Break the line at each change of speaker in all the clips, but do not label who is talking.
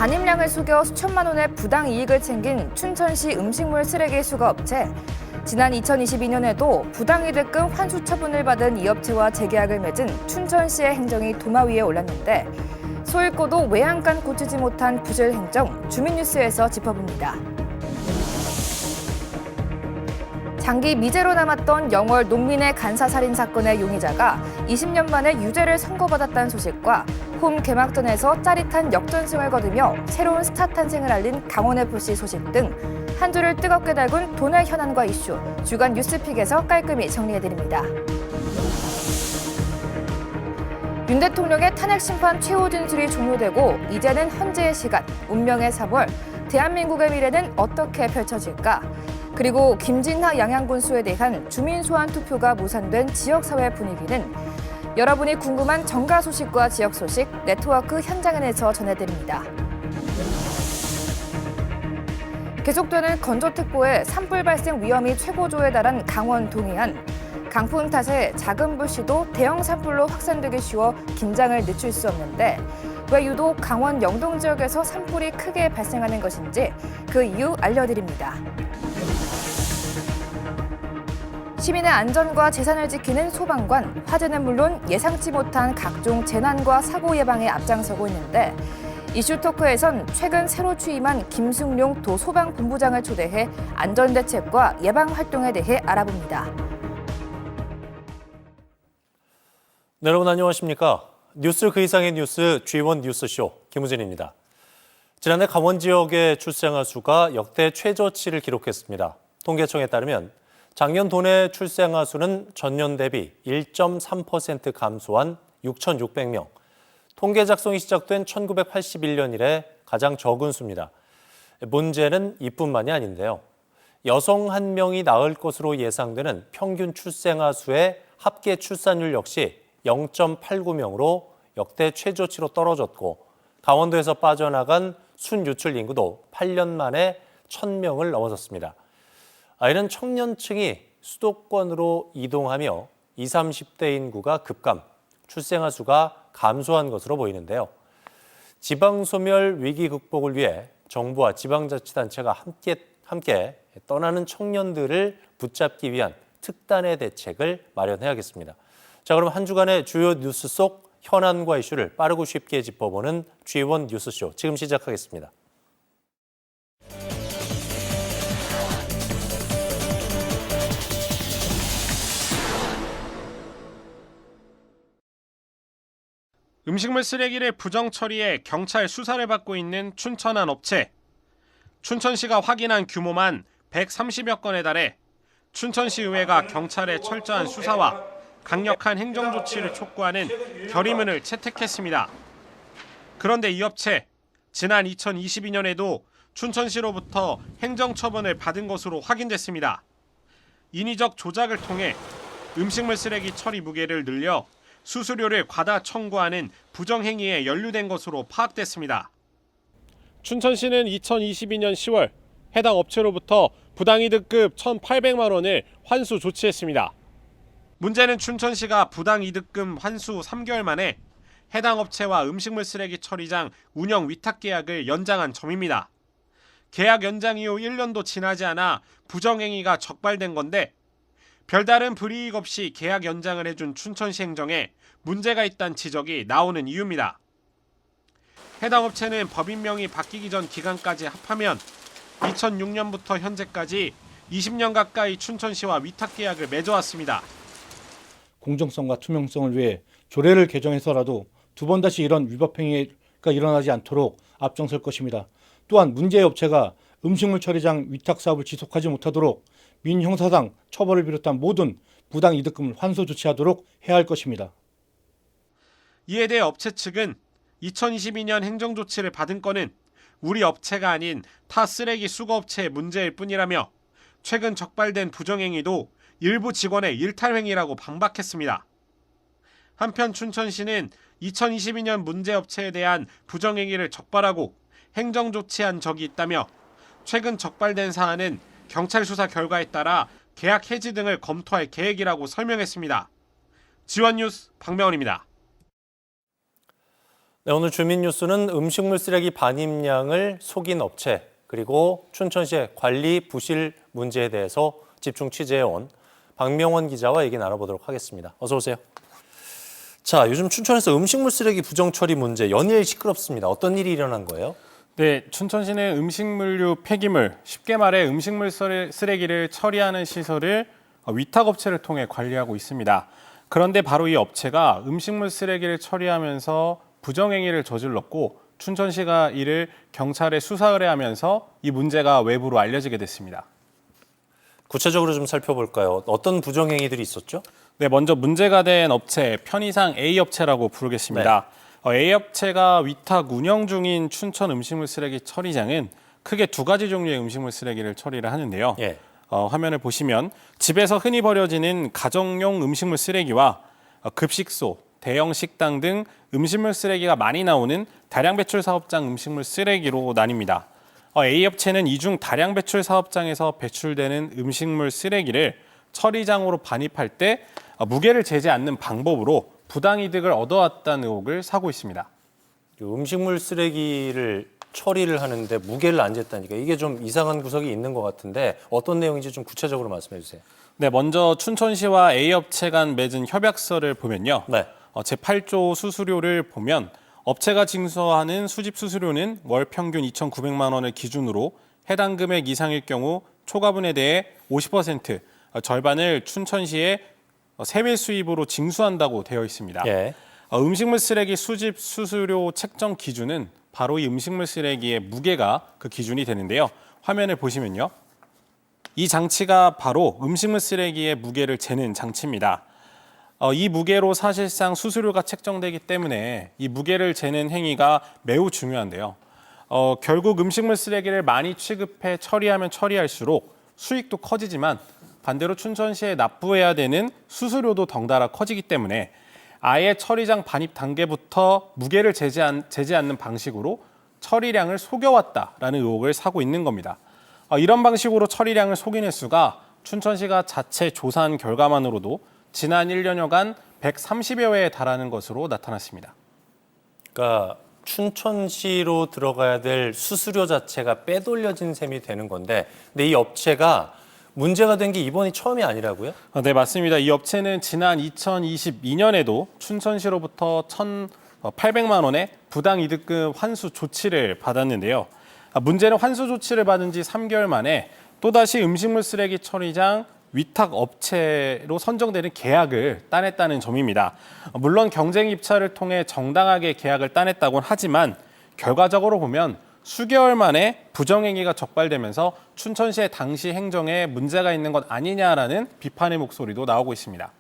잔임량을 속여 수천만 원의 부당 이익을 챙긴 춘천시 음식물 쓰레기 수거 업체. 지난 2022년에도 부당이득금 환수 처분을 받은 이 업체와 재계약을 맺은 춘천시의 행정이 도마 위에 올랐는데 소잃고도 외양간 고치지 못한 부실 행정, 주민뉴스에서 짚어봅니다. 장기 미제로 남았던 영월 농민의 간사살인 사건의 용의자가 20년 만에 유죄를 선고받았다는 소식과 홈 개막전에서 짜릿한 역전승을 거두며 새로운 스타 탄생을 알린 강원FC 소식 등 한 주를 뜨겁게 달군 돈의 현안과 이슈, 주간 뉴스픽에서 깔끔히 정리해드립니다. 윤 대통령의 탄핵 심판 최후 진술이 종료되고 이제는 헌재의 시간, 운명의 3월, 대한민국의 미래는 어떻게 펼쳐질까? 그리고 김진하 양양군수에 대한 주민 소환 투표가 무산된 지역사회 분위기는 여러분이 궁금한 정가 소식과 지역 소식, 네트워크 현장에서 전해드립니다. 계속되는 건조특보에 산불 발생 위험이 최고조에 달한 강원 동해안. 강풍 탓에 작은 불씨도 대형 산불로 확산되기 쉬워 긴장을 늦출 수 없는데 왜 유독 강원 영동 지역에서 산불이 크게 발생하는 것인지 그 이유 알려드립니다. 시민의 안전과 재산을 지키는 소방관, 화재는 물론 예상치 못한 각종 재난과 사고 예방에 앞장서고 있는데 이슈 토크에선 최근 새로 취임한 김승룡 도소방본부장을 초대해 안전대책과 예방 활동에 대해 알아봅니다.
네, 여러분 안녕하십니까? 뉴스 그 이상의 뉴스 G1 뉴스쇼 김우진입니다. 지난해 강원 지역의 출생아 수가 역대 최저치를 기록했습니다. 통계청에 따르면 작년 도내 출생아 수는 전년 대비 1.3% 감소한 6,600명. 통계 작성이 시작된 1981년 이래 가장 적은 수입니다. 문제는 이뿐만이 아닌데요. 여성 1명이 낳을 것으로 예상되는 평균 출생아 수의 합계 출산율 역시 0.89명으로 역대 최저치로 떨어졌고 강원도에서 빠져나간 순유출 인구도 8년 만에 1,000명을 넘어섰습니다. 이는 청년층이 수도권으로 이동하며 20, 30대 인구가 급감, 출생아 수가 감소한 것으로 보이는데요. 지방소멸 위기 극복을 위해 정부와 지방자치단체가 함께 떠나는 청년들을 붙잡기 위한 특단의 대책을 마련해야겠습니다. 자, 그럼 한 주간의 주요 뉴스 속 현안과 이슈를 빠르고 쉽게 짚어보는 G1 뉴스쇼 지금 시작하겠습니다.
음식물 쓰레기를 부정 처리해 경찰 수사를 받고 있는 춘천 한 업체. 춘천시가 확인한 규모만 130여 건에 달해 춘천시의회가 경찰의 철저한 수사와 강력한 행정조치를 촉구하는 결의문을 채택했습니다. 그런데 이 업체, 지난 2022년에도 춘천시로부터 행정처분을 받은 것으로 확인됐습니다. 인위적 조작을 통해 음식물 쓰레기 처리 무게를 늘려 수수료를 과다 청구하는 부정행위에 연루된 것으로 파악됐습니다. 춘천시는 2022년 10월 해당 업체로부터 부당이득금 1,800만 원을 환수 조치했습니다. 문제는 춘천시가 부당이득금 환수 3개월 만에 해당 업체와 음식물 쓰레기 처리장 운영 위탁 계약을 연장한 점입니다. 계약 연장 이후 1년도 지나지 않아 부정행위가 적발된 건데 별다른 불이익 없이 계약 연장을 해준 춘천시 행정에 문제가 있다는 지적이 나오는 이유입니다. 해당 업체는 법인명이 바뀌기 전 기간까지 합하면 2006년부터 현재까지 20년 가까이 춘천시와 위탁 계약을 맺어왔습니다.
공정성과 투명성을 위해 조례를 개정해서라도 두 번 다시 이런 위법 행위가 일어나지 않도록 앞장설 것입니다. 또한 문제의 업체가 음식물 처리장 위탁 사업을 지속하지 못하도록 민형사상 처벌을 비롯한 모든 부당 이득금을 환수 조치하도록 해야 할 것입니다.
이에 대해 업체 측은 2022년 행정조치를 받은 건은 우리 업체가 아닌 타 쓰레기 수거업체의 문제일 뿐이라며 최근 적발된 부정행위도 일부 직원의 일탈행위라고 반박했습니다. 한편 춘천시는 2022년 문제업체에 대한 부정행위를 적발하고 행정조치한 적이 있다며 최근 적발된 사안은 경찰 수사 결과에 따라 계약 해지 등을 검토할 계획이라고 설명했습니다. G1 뉴스 박명훈입니다.
네, 오늘 주민 뉴스는 음식물 쓰레기 반입량을 속인 업체 그리고 춘천시의 관리 부실 문제에 대해서 집중 취재해온 박명원 기자와 얘기 나눠보도록 하겠습니다. 어서 오세요. 자, 요즘 춘천에서 음식물 쓰레기 부정 처리 문제 연일 시끄럽습니다. 어떤 일이 일어난 거예요?
네, 춘천시는 음식물류 폐기물, 쉽게 말해 음식물 쓰레기를 처리하는 시설을 위탁업체를 통해 관리하고 있습니다. 그런데 바로 이 업체가 음식물 쓰레기를 처리하면서 부정행위를 저질렀고 춘천시가 이를 경찰에 수사 의뢰하면서 이 문제가 외부로 알려지게 됐습니다.
구체적으로 좀 살펴볼까요? 어떤 부정행위들이 있었죠?
네, 먼저 문제가 된 업체, 편의상 A업체라고 부르겠습니다. A업체가 위탁 운영 중인 춘천 음식물 쓰레기 처리장은 크게 두 가지 종류의 음식물 쓰레기를 처리를 하는데요.
예.
화면을 보시면 집에서 흔히 버려지는 가정용 음식물 쓰레기와 급식소, 대형 식당 등 음식물 쓰레기가 많이 나오는 다량 배출 사업장 음식물 쓰레기로 나뉩니다. A업체는 이중 다량 배출 사업장에서 배출되는 음식물 쓰레기를 처리장으로 반입할 때 무게를 재지 않는 방법으로 부당이득을 얻어왔다는 의혹을 사고 있습니다.
음식물 쓰레기를 처리를 하는데 무게를 안 쟀다니까 이게 좀 이상한 구석이 있는 것 같은데 어떤 내용인지 좀 구체적으로 말씀해 주세요.
네, 먼저 춘천시와 A업체 간 맺은 협약서를 보면요.
네.
제8조 수수료를 보면 업체가 징수하는 수집 수수료는 월 평균 2,900만 원을 기준으로 해당 금액 이상일 경우 초과분에 대해 50% 절반을 춘천시에 세외 수입으로 징수한다고 되어 있습니다.
예.
음식물 쓰레기 수집 수수료 책정 기준은 바로 이 음식물 쓰레기의 무게가 그 기준이 되는데요. 화면을 보시면요. 이 장치가 바로 음식물 쓰레기의 무게를 재는 장치입니다. 이 무게로 사실상 수수료가 책정되기 때문에 이 무게를 재는 행위가 매우 중요한데요. 결국 음식물 쓰레기를 많이 취급해 처리하면 처리할수록 수익도 커지지만 반대로 춘천시에 납부해야 되는 수수료도 덩달아 커지기 때문에 아예 처리장 반입 단계부터 무게를 재지 않는 방식으로 처리량을 속여왔다라는 의혹을 사고 있는 겁니다. 이런 방식으로 처리량을 속인 횟수가 춘천시가 자체 조사한 결과만으로도 지난 1년여간 130여 회에 달하는 것으로 나타났습니다.
그러니까 춘천시로 들어가야 될 수수료 자체가 빼돌려진 셈이 되는 건데 근데 이 업체가 문제가 된 게 이번이 처음이 아니라고요?
네, 맞습니다. 이 업체는 지난 2022년에도 춘천시로부터 1,800만 원의 부당이득금 환수 조치를 받았는데요. 문제는 환수 조치를 받은 지 3개월 만에 또다시 음식물 쓰레기 처리장 위탁 업체로 선정되는 계약을 따냈다는 점입니다. 물론 경쟁 입찰을 통해 정당하게 계약을 따냈다고는 하지만 결과적으로 보면 수개월 만에 부정행위가 적발되면서 춘천시의 당시 행정에 문제가 있는 것 아니냐라는 비판의 목소리도 나오고 있습니다.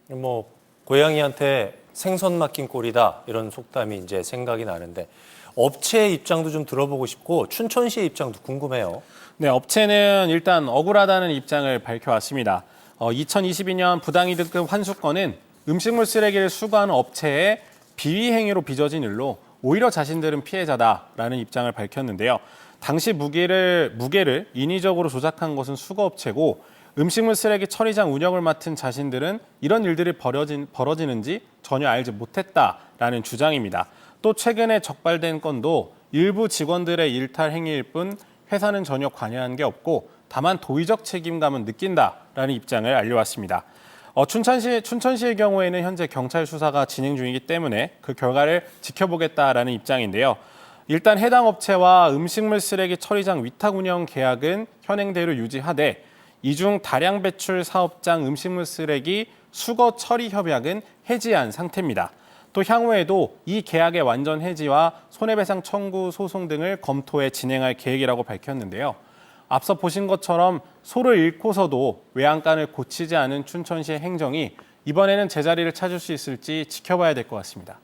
뭐 고양이한테 생선 맡긴 꼴이다 이런 속담이 이제 생각이 나는데 업체의 입장도 좀 들어보고 싶고 춘천시의 입장도 궁금해요.
네, 업체는 일단 억울하다는 입장을 밝혀왔습니다. 2022년 부당이득금 환수건은 음식물 쓰레기를 수거하는 업체의 비위 행위로 빚어진 일로 오히려 자신들은 피해자다라는 입장을 밝혔는데요. 당시 무게를 인위적으로 조작한 것은 수거업체고 음식물 쓰레기 처리장 운영을 맡은 자신들은 이런 일들이 벌어지는지 전혀 알지 못했다라는 주장입니다. 또 최근에 적발된 건도 일부 직원들의 일탈 행위일 뿐 회사는 전혀 관여한 게 없고 다만 도의적 책임감은 느낀다라는 입장을 알려왔습니다. 춘천시의 경우에는 현재 경찰 수사가 진행 중이기 때문에 그 결과를 지켜보겠다라는 입장인데요. 일단 해당 업체와 음식물 쓰레기 처리장 위탁 운영 계약은 현행대로 유지하되 이중 다량 배출 사업장 음식물 쓰레기 수거 처리 협약은 해지한 상태입니다. 또 향후에도 이 계약의 완전 해지와 손해배상 청구 소송 등을 검토해 진행할 계획이라고 밝혔는데요. 앞서 보신 것처럼 소를 잃고서도 외양간을 고치지 않은 춘천시의 행정이 이번에는 제자리를 찾을 수 있을지 지켜봐야 될 것 같습니다.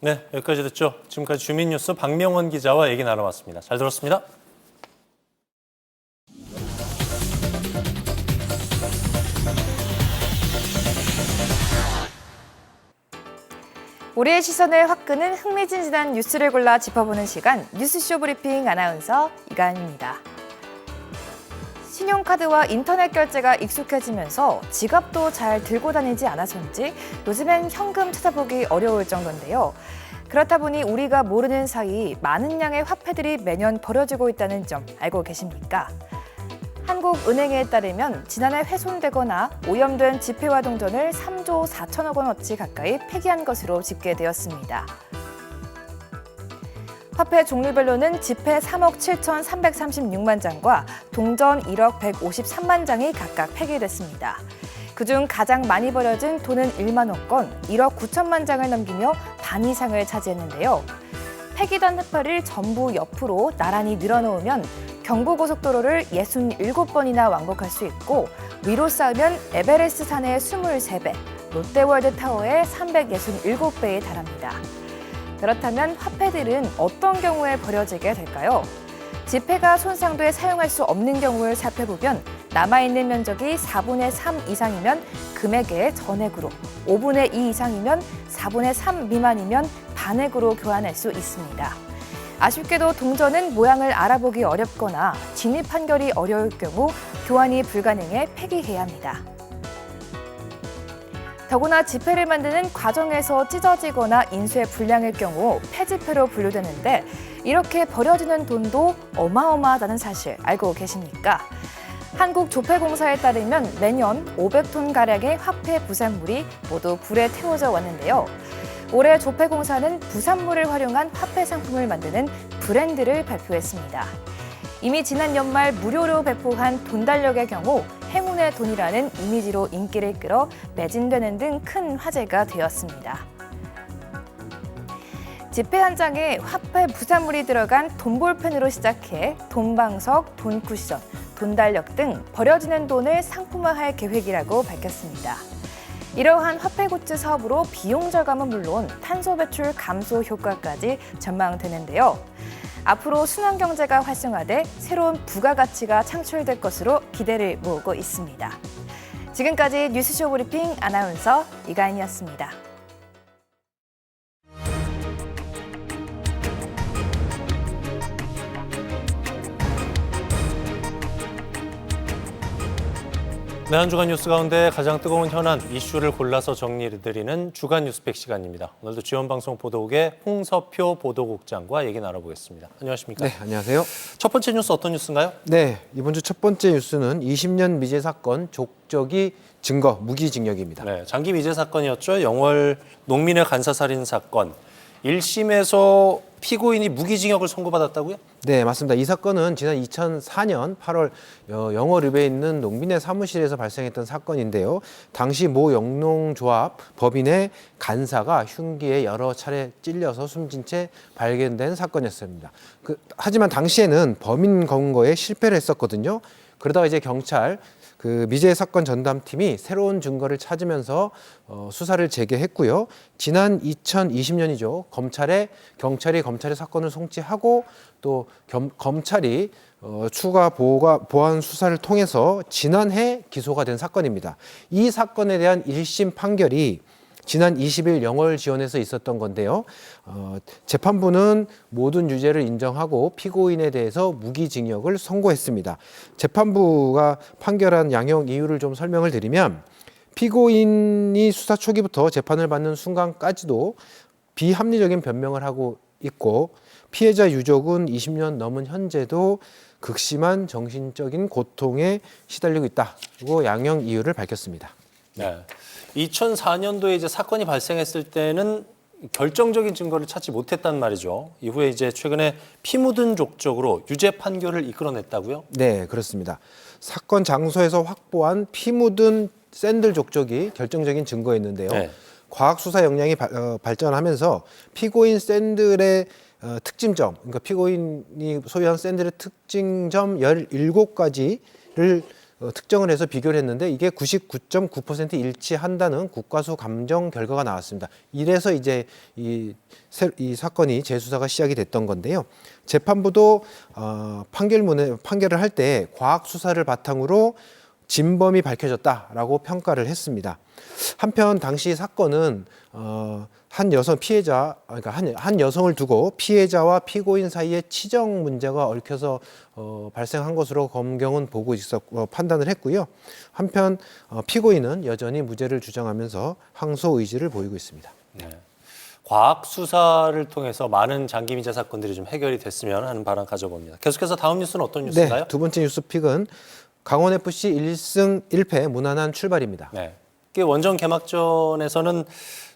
네, 여기까지 듣죠. 지금까지 주민뉴스 박명원 기자와 얘기 나눠봤습니다. 잘 들었습니다.
우리의 시선을 확 끄는 흥미진진한 뉴스를 골라 짚어보는 시간 뉴스쇼 브리핑 아나운서 이가은입니다. 신용카드와 인터넷 결제가 익숙해지면서 지갑도 잘 들고 다니지 않아서인지 요즘엔 현금 찾아보기 어려울 정도인데요. 그렇다 보니 우리가 모르는 사이 많은 양의 화폐들이 매년 버려지고 있다는 점 알고 계십니까? 한국은행에 따르면 지난해 훼손되거나 오염된 지폐와 동전을 3조 4천억 원어치 가까이 폐기한 것으로 집계되었습니다. 화폐 종류별로는 지폐 3억 7,336만 장과 동전 1억 153만 장이 각각 폐기됐습니다. 그중 가장 많이 버려진 돈은 1만 원권, 1억 9천만 장을 넘기며 반 이상을 차지했는데요. 폐기된 화폐를 전부 옆으로 나란히 늘어놓으면 경부고속도로를 67번이나 왕복할 수 있고 위로 쌓으면 에베레스트 산의 23배, 롯데월드타워의 367배에 달합니다. 그렇다면 화폐들은 어떤 경우에 버려지게 될까요? 지폐가 손상돼 사용할 수 없는 경우를 살펴보면 남아있는 면적이 4분의 3 이상이면 금액의 전액으로, 5분의 2 이상이면 4분의 3 미만이면 반액으로 교환할 수 있습니다. 아쉽게도 동전은 모양을 알아보기 어렵거나 진입 판결이 어려울 경우 교환이 불가능해 폐기해야 합니다. 더구나 지폐를 만드는 과정에서 찢어지거나 인쇄 불량일 경우 폐지폐로 분류되는데 이렇게 버려지는 돈도 어마어마하다는 사실 알고 계십니까? 한국조폐공사에 따르면 매년 500톤가량의 화폐 부산물이 모두 불에 태워져 왔는데요. 올해 조폐공사는 부산물을 활용한 화폐 상품을 만드는 브랜드를 발표했습니다. 이미 지난 연말 무료로 배포한 돈 달력의 경우 행운의 돈이라는 이미지로 인기를 끌어 매진되는 등 큰 화제가 되었습니다. 지폐 한 장에 화폐 부산물이 들어간 돈볼펜으로 시작해 돈방석, 돈쿠션, 돈달력 등 버려지는 돈을 상품화할 계획이라고 밝혔습니다. 이러한 화폐 굿즈 사업으로 비용 절감은 물론 탄소 배출 감소 효과까지 전망되는데요. 앞으로 순환경제가 활성화돼 새로운 부가가치가 창출될 것으로 기대를 모으고 있습니다. 지금까지 뉴스쇼 브리핑 아나운서 이가인이었습니다.
네, 한 주간 뉴스 가운데 가장 뜨거운 현안 이슈를 골라서 정리해드리는 주간 뉴스팩 시간입니다. 오늘도 지원방송 보도국의 홍서표 보도국장과 얘기 나눠보겠습니다. 안녕하십니까?
네, 안녕하세요.
첫 번째 뉴스 어떤 뉴스인가요?
네, 이번 주 첫 번째 뉴스는 20년 미제 사건 족적이 증거 무기징역입니다.
네, 장기 미제 사건이었죠. 영월 농민의 간사살인 사건. 1심에서 피고인이 무기징역을 선고받았다고요?
네, 맞습니다. 이 사건은 지난 2004년 8월 영월읍에 있는 농민의 사무실에서 발생했던 사건인데요. 당시 모 영농조합 법인의 간사가 흉기에 여러 차례 찔려서 숨진 채 발견된 사건이었습니다. 하지만 당시에는 범인 검거에 실패를 했었거든요. 그러다가 이제 경찰 미제 사건 전담팀이 새로운 증거를 찾으면서 수사를 재개했고요. 지난 2020년이죠. 경찰이 검찰의 사건을 송치하고 또 검찰이 추가 보완 수사를 통해서 지난해 기소가 된 사건입니다. 이 사건에 대한 1심 판결이 지난 20일 영월지원에서 있었던 건데요. 재판부는 모든 유죄를 인정하고 피고인에 대해서 무기징역을 선고했습니다. 재판부가 판결한 양형 이유를 좀 설명을 드리면 피고인이 수사 초기부터 재판을 받는 순간까지도 비합리적인 변명을 하고 있고 피해자 유족은 20년 넘은 현재도 극심한 정신적인 고통에 시달리고 있다고 양형 이유를 밝혔습니다.
네. 2004년도에 이제 사건이 발생했을 때는 결정적인 증거를 찾지 못했단 말이죠. 이후에 이제 최근에 피 묻은 족적으로 유죄 판결을 이끌어냈다고요?
네, 그렇습니다. 사건 장소에서 확보한 피 묻은 샌들 족적이 결정적인 증거였는데요.
네.
과학 수사 역량이 발전하면서 피고인 샌들의 특징점, 그러니까 피고인이 소유한 샌들의 특징점 17가지를 특정을 해서 비교를 했는데 이게 99.9% 일치한다는 국가수 감정 결과가 나왔습니다. 이래서 이제 이 사건이 재수사가 시작이 됐던 건데요. 재판부도 판결을 할 때 과학 수사를 바탕으로 진범이 밝혀졌다라고 평가를 했습니다. 한편 당시 사건은 한 여성 피해자, 그러니까 한 여성을 두고 피해자와 피고인 사이에 치정 문제가 얽혀서 발생한 것으로 검경은 보고 판단을 했고요. 한편 피고인은 여전히 무죄를 주장하면서 항소 의지를 보이고 있습니다.
네. 과학 수사를 통해서 많은 장기 미제 사건들이 좀 해결이 됐으면 하는 바람 가져봅니다. 계속해서 다음 뉴스는 어떤 뉴스인가요?
네, 두 번째 뉴스픽은 강원FC 1승 1패 무난한 출발입니다.
네. 원정 개막전에서는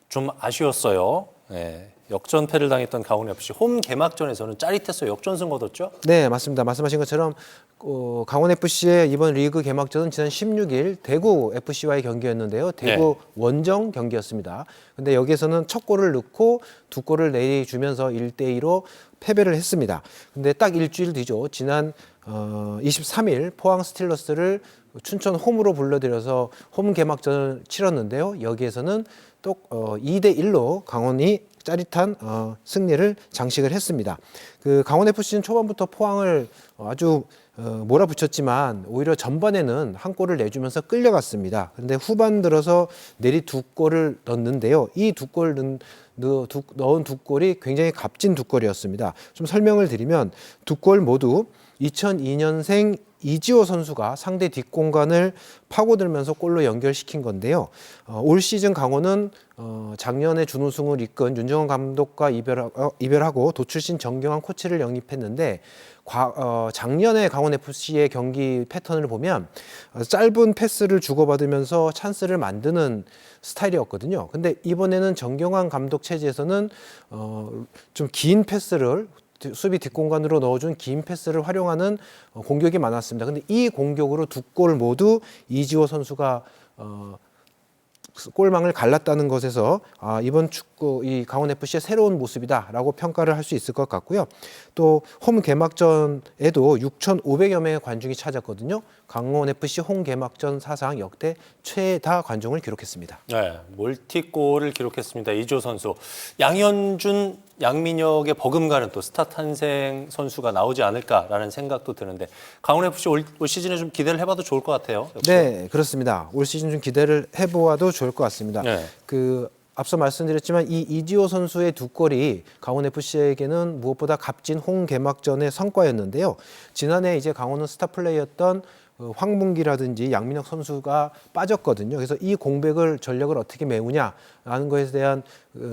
좀 아쉬웠어요. 네. 역전패를 당했던 강원FC 홈 개막전에서는 짜릿했어요. 역전승 거뒀죠?
네, 맞습니다. 말씀하신 것처럼 강원FC의 이번 리그 개막전은 지난 16일 대구 FC와의 경기였는데요. 대구 원정 경기였습니다. 근데 여기에서는 첫 골을 넣고 두 골을 내주면서 1대2로 패배를 했습니다. 근데 딱 일주일 뒤죠. 지난 23일 포항 스틸러스를 춘천 홈으로 불러들여서 홈 개막전을 치렀는데요. 여기에서는 또 2대1로 강원이 짜릿한 승리를 장식을 했습니다. 그 강원FC는 초반부터 포항을 아주 몰아붙였지만 오히려 전반에는 한 골을 내주면서 끌려갔습니다. 그런데 후반 들어서 내리 두 골을 넣었는데요. 이 넣은 두 골이 굉장히 값진 두 골이었습니다. 좀 설명을 드리면 두 골 모두 2002년생 이지호 선수가 상대 뒷공간을 파고들면서 골로 연결시킨 건데요. 올 시즌 강원은 작년에 준우승을 이끈 윤정원 감독과 이별하고 도출신 정경환 코치를 영입했는데 작년에 강원FC의 경기 패턴을 보면 짧은 패스를 주고받으면서 찬스를 만드는 스타일이었거든요. 근데 이번에는 정경환 감독 체제에서는 좀 긴 패스를 수비 뒷공간으로 넣어준 긴 패스를 활용하는 공격이 많았습니다. 근데 이 공격으로 두 골 모두 이지호 선수가 골망을 갈랐다는 것에서 이번 축구 이 강원FC의 새로운 모습이다라고 평가를 할 수 있을 것 같고요. 또 홈 개막전에도 6,500여 명의 관중이 찾았거든요. 강원FC 홈 개막전 사상 역대 최다 관중을 기록했습니다.
네, 멀티골을 기록했습니다. 이지호 선수. 양현준, 양민혁의 버금가는 또 스타 탄생 선수가 나오지 않을까라는 생각도 드는데 강원FC 올 시즌에 좀 기대를 해봐도 좋을 것 같아요. 역시.
네, 그렇습니다. 올 시즌 좀 기대를 해보아도 좋을 것 같습니다.
네.
앞서 말씀드렸지만 이 이지호 선수의 두 골이 강원FC에게는 무엇보다 값진 홈 개막전의 성과였는데요. 지난해 이제 강원은 스타 플레이였던 황문기라든지 양민혁 선수가 빠졌거든요. 그래서 이 공백을 전력을 어떻게 메우냐라는 것에 대한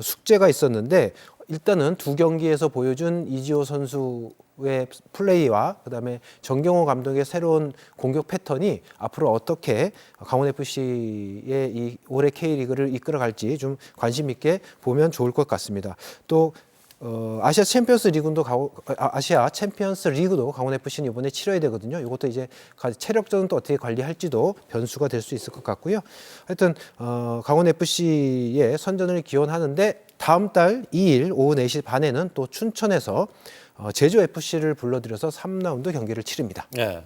숙제가 있었는데 일단은 두 경기에서 보여준 이지호 선수의 플레이와 그다음에 정경호 감독의 새로운 공격 패턴이 앞으로 어떻게 강원FC의 이 올해 K리그를 이끌어갈지 좀 관심 있게 보면 좋을 것 같습니다. 또 아시아 챔피언스 리그도 강원FC는 이번에 치러야 되거든요. 이것도 이제 체력전은 또 어떻게 관리할지도 변수가 될 수 있을 것 같고요. 하여튼 강원FC의 선전을 기원하는데 다음 달 2일 오후 4시 반에는 또 춘천에서 제주FC를 불러들여서 3라운드 경기를 치릅니다.
네,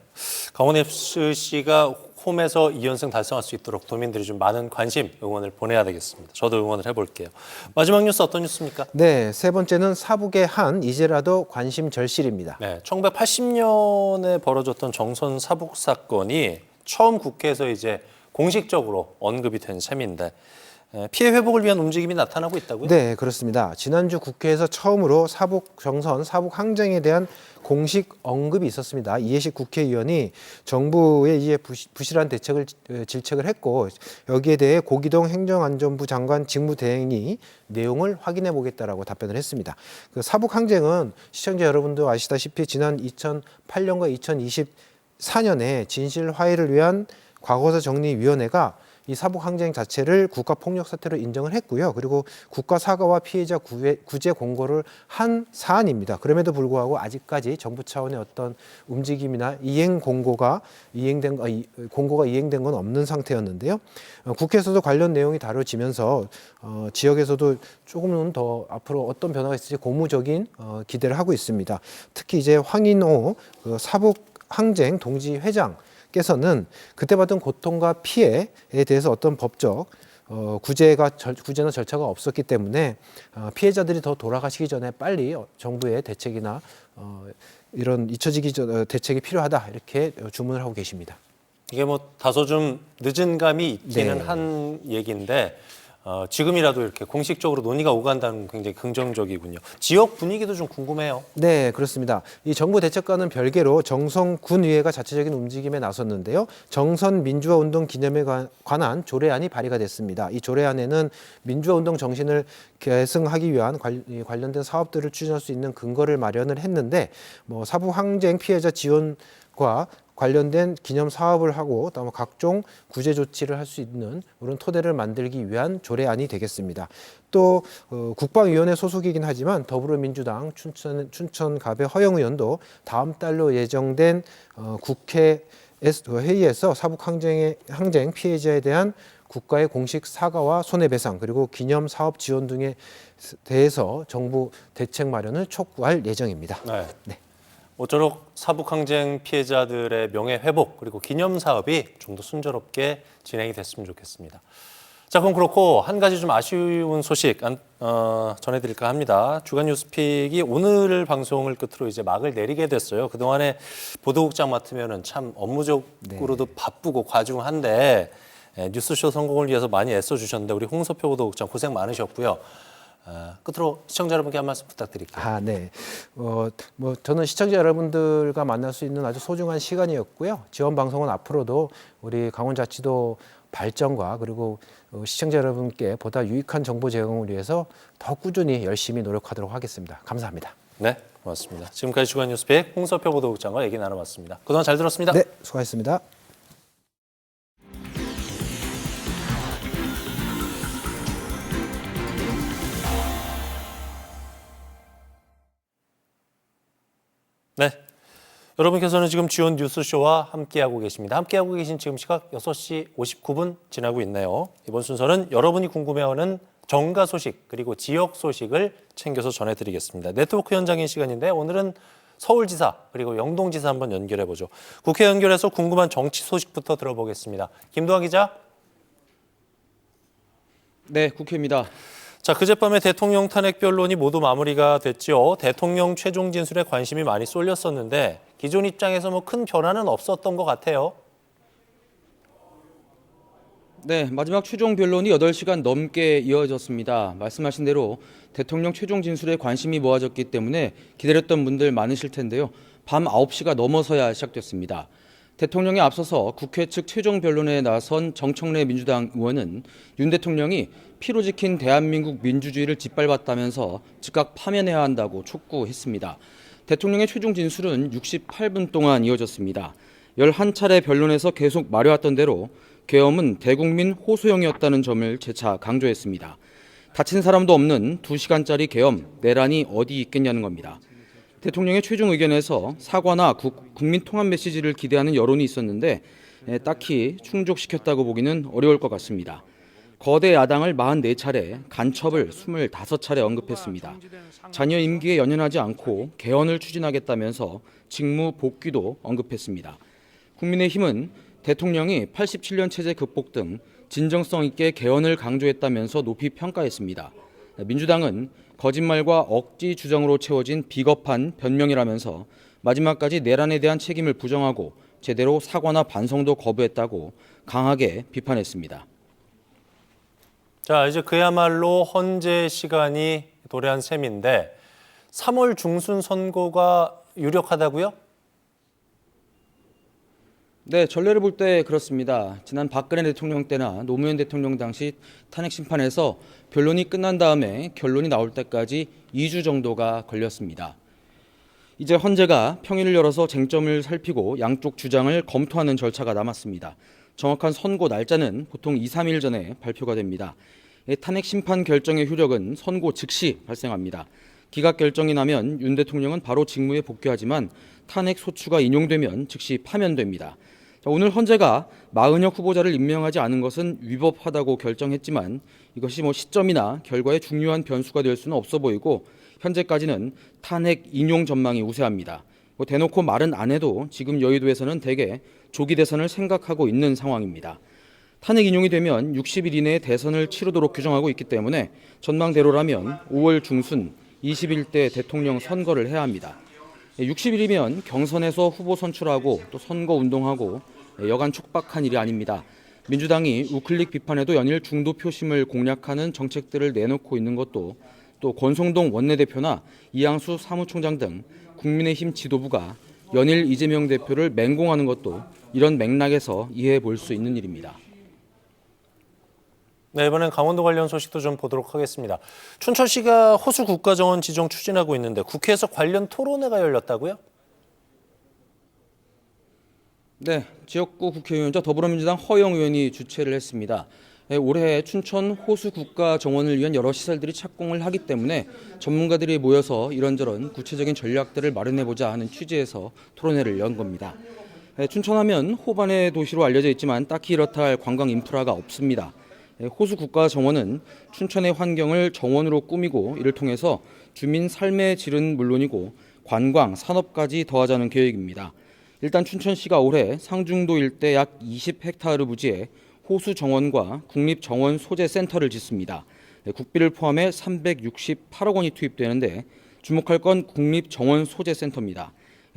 강원FC가 홈에서 2연승 달성할 수 있도록 도민들이 좀 많은 관심, 응원을 보내야 되겠습니다. 저도 응원을 해볼게요. 마지막 뉴스 어떤 뉴스입니까?
네, 세 번째는 사북의 한 이제라도 관심 절실입니다.
네, 1980년에 벌어졌던 정선 사북 사건이 처음 국회에서 이제 공식적으로 언급이 된 셈인데 피해 회복을 위한 움직임이 나타나고 있다고요?
네, 그렇습니다. 지난주 국회에서 처음으로 정선 사북 항쟁에 대한 공식 언급이 있었습니다. 이해식 국회의원이 정부의 이에 부실한 대책을 질책을 했고 여기에 대해 고기동 행정안전부 장관 직무대행이 내용을 확인해 보겠다라고 답변을 했습니다. 그 사북 항쟁은 시청자 여러분도 아시다시피 지난 2008년과 2024년에 진실 화해를 위한 과거사 정리위원회가 이 사북 항쟁 자체를 국가폭력 사태로 인정을 했고요. 그리고 국가 사과와 피해자 구제 공고를 한 사안입니다. 그럼에도 불구하고 아직까지 정부 차원의 어떤 움직임이나 공고가 이행된 건 없는 상태였는데요. 국회에서도 관련 내용이 다뤄지면서 지역에서도 조금은 더 앞으로 어떤 변화가 있을지 고무적인 기대를 하고 있습니다. 특히 이제 황인호 사북 항쟁 동지 회장 께서는 그때 받은 고통과 피해에 대해서 어떤 법적 구제나 절차가 없었기 때문에 피해자들이 더 돌아가시기 전에 빨리 정부의 대책이나 이런 잊혀지기 전 대책이 필요하다 이렇게 주문을 하고 계십니다.
이게 뭐 다소 좀 늦은 감이 있기는
네.
한 얘기인데 지금이라도 이렇게 공식적으로 논의가 오간다는 굉장히 긍정적이군요. 지역 분위기도 좀 궁금해요.
네, 그렇습니다. 이 정부 대책과는 별개로 정성군의회가 자체적인 움직임에 나섰는데요. 정선 민주화운동 기념에 관한 조례안이 발의가 됐습니다. 이 조례안에는 민주화운동 정신을 계승하기 위한 관련된 사업들을 추진할 수 있는 근거를 마련을 했는데 사부 항쟁 피해자 지원과 관련된 기념 사업을 하고 또 각종 구제 조치를 할 수 있는 그런 토대를 만들기 위한 조례안이 되겠습니다. 또 국방위원회 소속이긴 하지만 더불어민주당 춘천갑의 허영 의원도 다음 달로 예정된 국회 회의에서 사북 항쟁 피해자에 대한 국가의 공식 사과와 손해배상 그리고 기념 사업 지원 등에 대해서 정부 대책 마련을 촉구할 예정입니다.
네. 모쪼록 사북항쟁 피해자들의 명예 회복 그리고 기념 사업이 좀 더 순조롭게 진행이 됐으면 좋겠습니다. 자, 그럼 그렇고 한 가지 좀 아쉬운 소식 전해드릴까 합니다. 주간 뉴스픽이 오늘 방송을 끝으로 이제 막을 내리게 됐어요. 그동안에 보도국장 맡으면은 참 업무적으로도 바쁘고 과중한데 뉴스쇼 성공을 위해서 많이 애써주셨는데 우리 홍서표 보도국장 고생 많으셨고요. 끝으로 시청자 여러분께 한 말씀 부탁드릴게요.
네. 저는 시청자 여러분들과 만날 수 있는 아주 소중한 시간이었고요. 지원 방송은 앞으로도 우리 강원자치도 발전과 그리고 시청자 여러분께 보다 유익한 정보 제공을 위해서 더 꾸준히 열심히 노력하도록 하겠습니다. 감사합니다.
네, 고맙습니다. 지금까지 주간 뉴스픽 홍서표 보도국장과 얘기 나눠봤습니다. 그동안 잘 들었습니다.
네, 수고하셨습니다.
네, 여러분께서는 지금 지원 뉴스쇼와 함께하고 계십니다. 함께하고 계신 지금 시각 6시 59분 지나고 있네요. 이번 순서는 여러분이 궁금해하는 정가 소식 그리고 지역 소식을 챙겨서 전해드리겠습니다. 네트워크 현장인 시간인데 오늘은 서울지사 그리고 영동지사 한번 연결해보죠. 국회 연결해서 궁금한 정치 소식부터 들어보겠습니다. 김도하 기자.
네, 국회입니다.
자, 그젯밤에 대통령 탄핵 변론이 모두 마무리가 됐죠. 대통령 최종 진술에 관심이 많이 쏠렸었는데 기존 입장에서 뭐 큰 변화는 없었던 것 같아요.
네, 마지막 최종 변론이 8시간 넘게 이어졌습니다. 말씀하신 대로 대통령 최종 진술에 관심이 모아졌기 때문에 기다렸던 분들 많으실 텐데요. 밤 9시가 넘어서야 시작됐습니다. 대통령에 앞서서 국회 측 최종 변론에 나선 정청래 민주당 의원은 윤 대통령이 피로 지킨 대한민국 민주주의를 짓밟았다면서 즉각 파면해야 한다고 촉구했습니다. 대통령의 최종 진술은 68분 동안 이어졌습니다. 11차례 변론에서 계속 말해왔던 대로 계엄은 대국민 호소형이었다는 점을 재차 강조했습니다. 다친 사람도 없는 2시간짜리 계엄, 내란이 어디 있겠냐는 겁니다. 대통령의 최종 의견에서 사과나 국민 통합 메시지를 기대하는 여론이 있었는데 딱히 충족시켰다고 보기는 어려울 것 같습니다. 거대 야당을 44차례, 간첩을 25차례 언급했습니다. 자녀 임기에 연연하지 않고 개헌을 추진하겠다면서 직무 복귀도 언급했습니다. 국민의힘은 대통령이 87년 체제 극복 등 진정성 있게 개헌을 강조했다면서 높이 평가했습니다. 민주당은 거짓말과 억지 주장으로 채워진 비겁한 변명이라면서 마지막까지 내란에 대한 책임을 부정하고 제대로 사과나 반성도 거부했다고 강하게 비판했습니다.
자, 이제 그야말로 헌재 시간이 도래한 셈인데 3월 중순 선고가 유력하다고요?
네, 전례를 볼 때 그렇습니다. 지난 박근혜 대통령 때나 노무현 대통령 당시 탄핵 심판에서 변론이 끝난 다음에 결론이 나올 때까지 2주 정도가 걸렸습니다. 이제 헌재가 평일을 열어서 쟁점을 살피고 양쪽 주장을 검토하는 절차가 남았습니다. 정확한 선고 날짜는 보통 2, 3일 전에 발표가 됩니다. 탄핵 심판 결정의 효력은 선고 즉시 발생합니다. 기각 결정이 나면 윤 대통령은 바로 직무에 복귀하지만 탄핵 소추가 인용되면 즉시 파면됩니다. 오늘 헌재가 마은혁 후보자를 임명하지 않은 것은 위법하다고 결정했지만 이것이 시점이나 결과에 중요한 변수가 될 수는 없어 보이고 현재까지는 탄핵 인용 전망이 우세합니다. 대놓고 말은 안 해도 지금 여의도에서는 대개 조기 대선을 생각하고 있는 상황입니다. 탄핵 인용이 되면 60일 이내에 대선을 치르도록 규정하고 있기 때문에 전망대로라면 5월 중순 21대 대통령 선거를 해야 합니다. 60일이면 경선에서 후보 선출하고 또 선거 운동하고 여간 촉박한 일이 아닙니다. 민주당이 우클릭 비판에도 연일 중도 표심을 공략하는 정책들을 내놓고 있는 것도, 또 권성동 원내대표나 이양수 사무총장 등 국민의힘 지도부가 연일 이재명 대표를 맹공하는 것도 이런 맥락에서 이해해 볼 수 있는 일입니다.
네, 이번엔 강원도 관련 소식도 좀 보도록 하겠습니다. 춘천시가 호수 국가정원 지정 추진하고 있는데 국회에서 관련 토론회가 열렸다고요?
네, 지역구 국회의원자 더불어민주당 허영 의원이 주최를 했습니다. 올해 춘천 호수 국가 정원을 위한 여러 시설들이 착공을 하기 때문에 전문가들이 모여서 이런저런 구체적인 전략들을 마련해보자 하는 취지에서 토론회를 연 겁니다. 춘천하면 호반의 도시로 알려져 있지만 딱히 이렇다 할 관광 인프라가 없습니다. 호수 국가 정원은 춘천의 환경을 정원으로 꾸미고 이를 통해서 주민 삶의 질은 물론이고 관광, 산업까지 더하자는 계획입니다. 일단 춘천시가 올해 상중도 일대 약 20헥타르 부지에 호수 정원과 국립 정원 소재 센터를 짓습니다. 국비를 포함해 368억 원이 투입되는데 주목할 건 국립 정원 소재 센터입니다.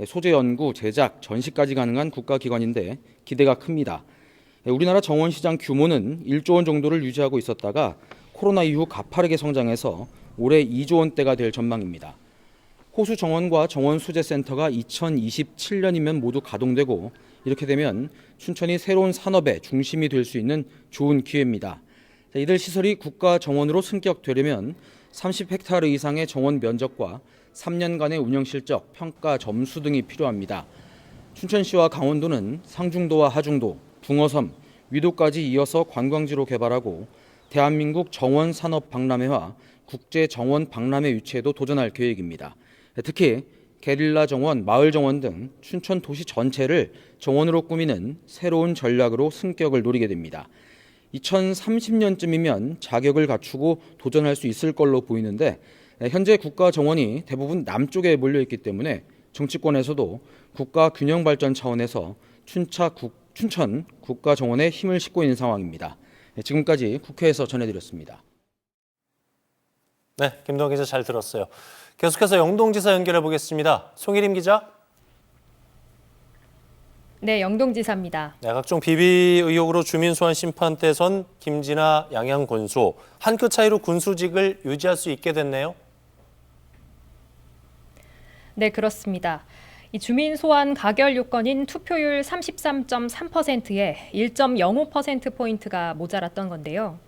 소재 연구, 제작, 전시까지 가능한 국가기관인데 기대가 큽니다. 우리나라 정원 시장 규모는 1조 원 정도를 유지하고 있었다가 코로나 이후 가파르게 성장해서 올해 2조 원대가 될 전망입니다. 호수 정원과 정원 소재 센터가 2027년이면 모두 가동되고 이렇게 되면 춘천이 새로운 산업의 중심이 될 수 있는 좋은 기회입니다. 이들 시설이 국가 정원으로 승격되려면 30헥타르 이상의 정원 면적과 3년간의 운영 실적, 평가 점수 등이 필요합니다. 춘천시와 강원도는 상중도와 하중도, 붕어섬, 위도까지 이어서 관광지로 개발하고 대한민국 정원 산업 박람회와 국제 정원 박람회 유치에도 도전할 계획입니다. 특히 게릴라 정원, 마을 정원 등 춘천 도시 전체를 정원으로 꾸미는 새로운 전략으로 승격을 노리게 됩니다. 2030년쯤이면 자격을 갖추고 도전할 수 있을 걸로 보이는데 현재 국가 정원이 대부분 남쪽에 몰려있기 때문에 정치권에서도 국가 균형 발전 차원에서 춘천 국가 정원에 힘을 싣고 있는 상황입니다. 지금까지 국회에서 전해드렸습니다.
네, 김동환 기자 잘 들었어요. 계속해서 영동지사 연결해 보겠습니다. 송일임 기자.
네, 영동지사입니다.
네, 각종 비비 의혹으로 주민 소환 심판대 선 김진아 양양 군수 한 끗 차이로 군수직을 유지할 수 있게 됐네요.
네, 그렇습니다. 이 주민 소환 가결 요건인 투표율 33.3%에 1.05%포인트가 모자랐던 건데요.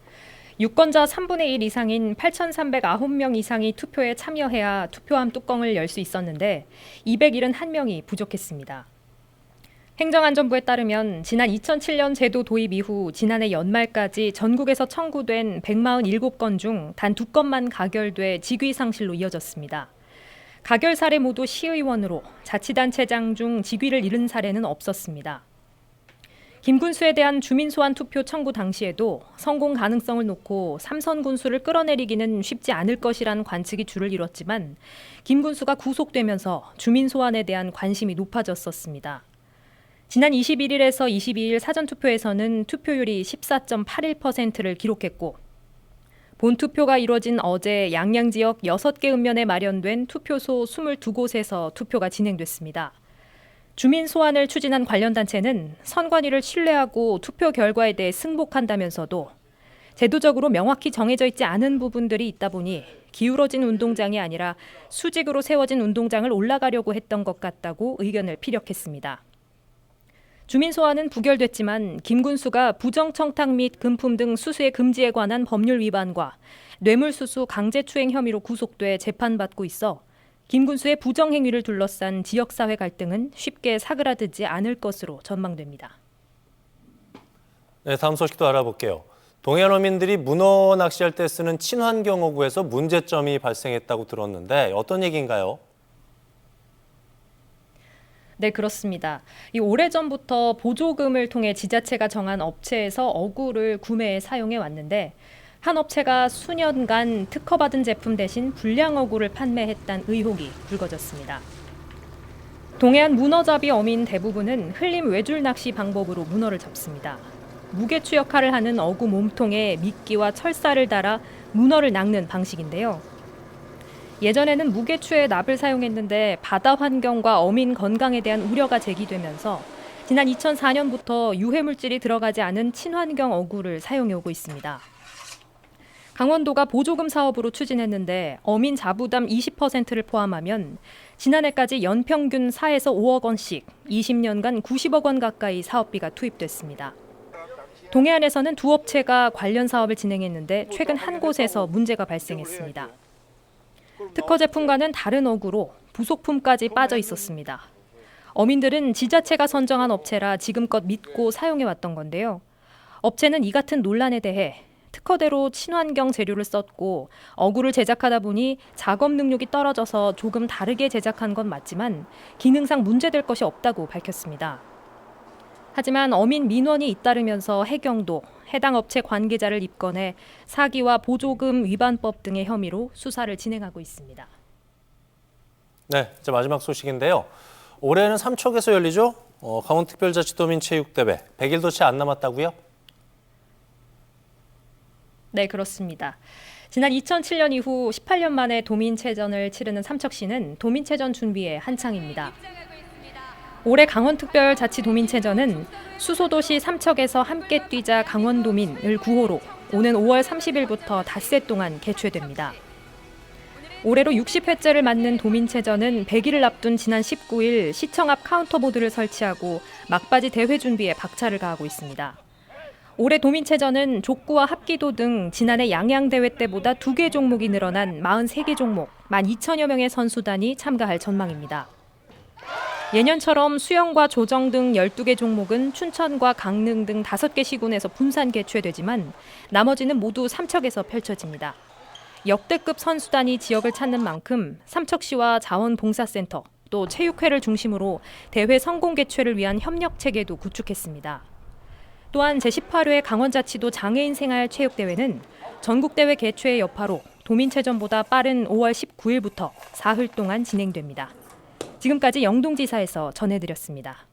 유권자 3분의 1 이상인 8,309명 이상이 투표에 참여해야 투표함 뚜껑을 열 수 있었는데 271명이 부족했습니다. 행정안전부에 따르면 지난 2007년 제도 도입 이후 지난해 연말까지 전국에서 청구된 147건 중 단 2건만 가결돼 직위 상실로 이어졌습니다. 가결 사례 모두 시의원으로 자치단체장 중 직위를 잃은 사례는 없었습니다. 김군수에 대한 주민 소환 투표 청구 당시에도 성공 가능성을 놓고 삼선 군수를 끌어내리기는 쉽지 않을 것이란 관측이 줄을 이뤘지만 김군수가 구속되면서 주민 소환에 대한 관심이 높아졌었습니다. 지난 21일에서 22일 사전투표에서는 투표율이 14.81%를 기록했고 본투표가 이뤄진 어제 양양 지역 6개 읍면에 마련된 투표소 22곳에서 투표가 진행됐습니다. 주민 소환을 추진한 관련 단체는 선관위를 신뢰하고 투표 결과에 대해 승복한다면서도 제도적으로 명확히 정해져 있지 않은 부분들이 있다 보니 기울어진 운동장이 아니라 수직으로 세워진 운동장을 올라가려고 했던 것 같다고 의견을 피력했습니다. 주민 소환은 부결됐지만 김군수가 부정청탁 및 금품 등 수수의 금지에 관한 법률 위반과 뇌물수수 강제추행 혐의로 구속돼 재판받고 있어 김군수의 부정행위를 둘러싼 지역사회 갈등은 쉽게 사그라들지 않을 것으로 전망됩니다.
네, 다음 소식도 알아볼게요. 동해안 어민들이 문어 낚시할 때 쓰는 친환경어구에서 문제점이 발생했다고 들었는데 어떤 얘기인가요?
네, 그렇습니다. 이 오래전부터 보조금을 통해 지자체가 정한 업체에서 어구를 구매해 사용해 왔는데 한 업체가 수년간 특허받은 제품 대신 불량 어구를 판매했다는 의혹이 불거졌습니다. 동해안 문어잡이 어민 대부분은 흘림 외줄 낚시 방법으로 문어를 잡습니다. 무게추 역할을 하는 어구 몸통에 미끼와 철사를 달아 문어를 낚는 방식인데요. 예전에는 무게추에 납을 사용했는데 바다 환경과 어민 건강에 대한 우려가 제기되면서 지난 2004년부터 유해물질이 들어가지 않은 친환경 어구를 사용해 오고 있습니다. 강원도가 보조금 사업으로 추진했는데 어민 자부담 20%를 포함하면 지난해까지 연평균 4에서 5억 원씩 20년간 90억 원 가까이 사업비가 투입됐습니다. 동해안에서는 두 업체가 관련 사업을 진행했는데 최근 한 곳에서 문제가 발생했습니다. 특허 제품과는 다른 어구로 부속품까지 빠져 있었습니다. 어민들은 지자체가 선정한 업체라 지금껏 믿고 사용해왔던 건데요. 업체는 이 같은 논란에 대해 특허대로 친환경 재료를 썼고 어구를 제작하다 보니 작업 능력이 떨어져서 조금 다르게 제작한 건 맞지만 기능상 문제될 것이 없다고 밝혔습니다. 하지만 어민 민원이 잇따르면서 해경도 해당 업체 관계자를 입건해 사기와 보조금 위반법 등의 혐의로 수사를 진행하고 있습니다.
네, 이제 마지막 소식인데요. 올해는 삼척에서 열리죠? 강원특별자치도민 체육대회 100일도 채 안 남았다고요?
네, 그렇습니다. 지난 2007년 이후 18년 만에 도민체전을 치르는 삼척시는 도민체전 준비에 한창입니다. 올해 강원특별자치도민체전은 수소도시 삼척에서 함께 뛰자 강원도민을 구호로 오는 5월 30일부터 닷새 동안 개최됩니다. 올해로 60회째를 맞는 도민체전은 100일을 앞둔 지난 19일 시청 앞 카운터보드를 설치하고 막바지 대회 준비에 박차를 가하고 있습니다. 올해 도민체전은 족구와 합기도 등 지난해 양양대회 때보다 2개 종목이 늘어난 43개 종목, 12,000여 명의 선수단이 참가할 전망입니다. 예년처럼 수영과 조정 등 12개 종목은 춘천과 강릉 등 5개 시군에서 분산 개최되지만 나머지는 모두 삼척에서 펼쳐집니다. 역대급 선수단이 지역을 찾는 만큼 삼척시와 자원봉사센터 또 체육회를 중심으로 대회 성공 개최를 위한 협력체계도 구축했습니다. 또한 제18회 강원자치도 장애인 생활 체육대회는 전국대회 개최의 여파로 도민체전보다 빠른 5월 19일부터 사흘 동안 진행됩니다. 지금까지 영동지사에서 전해드렸습니다.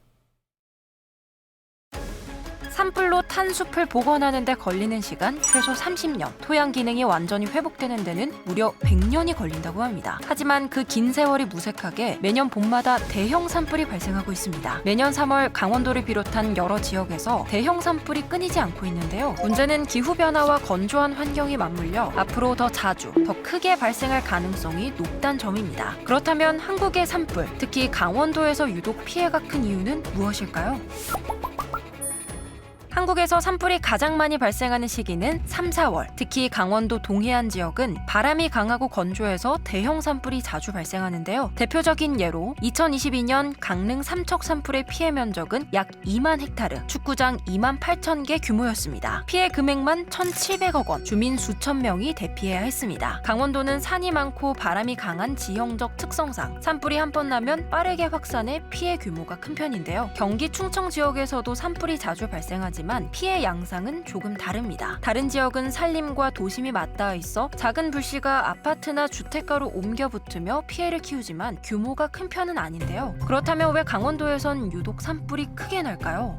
산불로 탄 숲을 복원하는 데 걸리는 시간 최소 30년, 토양 기능이 완전히 회복되는 데는 무려 100년이 걸린다고 합니다. 하지만 그 긴 세월이 무색하게 매년 봄마다 대형 산불이 발생하고 있습니다. 매년 3월 강원도를 비롯한 여러 지역에서 대형 산불이 끊이지 않고 있는데요. 문제는 기후변화와 건조한 환경이 맞물려 앞으로 더 자주, 더 크게 발생할 가능성이 높다는 점입니다. 그렇다면 한국의 산불, 특히 강원도에서 유독 피해가 큰 이유는 무엇일까요? 한국에서 산불이 가장 많이 발생하는 시기는 3, 4월. 특히 강원도 동해안 지역은 바람이 강하고 건조해서 대형 산불이 자주 발생하는데요. 대표적인 예로 2022년 강릉 삼척 산불의 피해 면적은 약 2만 헥타르, 축구장 2만 8천 개 규모였습니다. 피해 금액만 1,700억 원, 주민 수천 명이 대피해야 했습니다. 강원도는 산이 많고 바람이 강한 지형적 특성상 산불이 한 번 나면 빠르게 확산해 피해 규모가 큰 편인데요. 경기 충청 지역에서도 산불이 자주 발생하지만 피해 양상은 조금 다릅니다. 다른 지역은 산림과 도심이 맞닿아 있어 작은 불씨가 아파트나 주택가로 옮겨 붙으며 피해를 키우지만 규모가 큰 편은 아닌데요. 그렇다면 왜 강원도에선 유독 산불이 크게 날까요?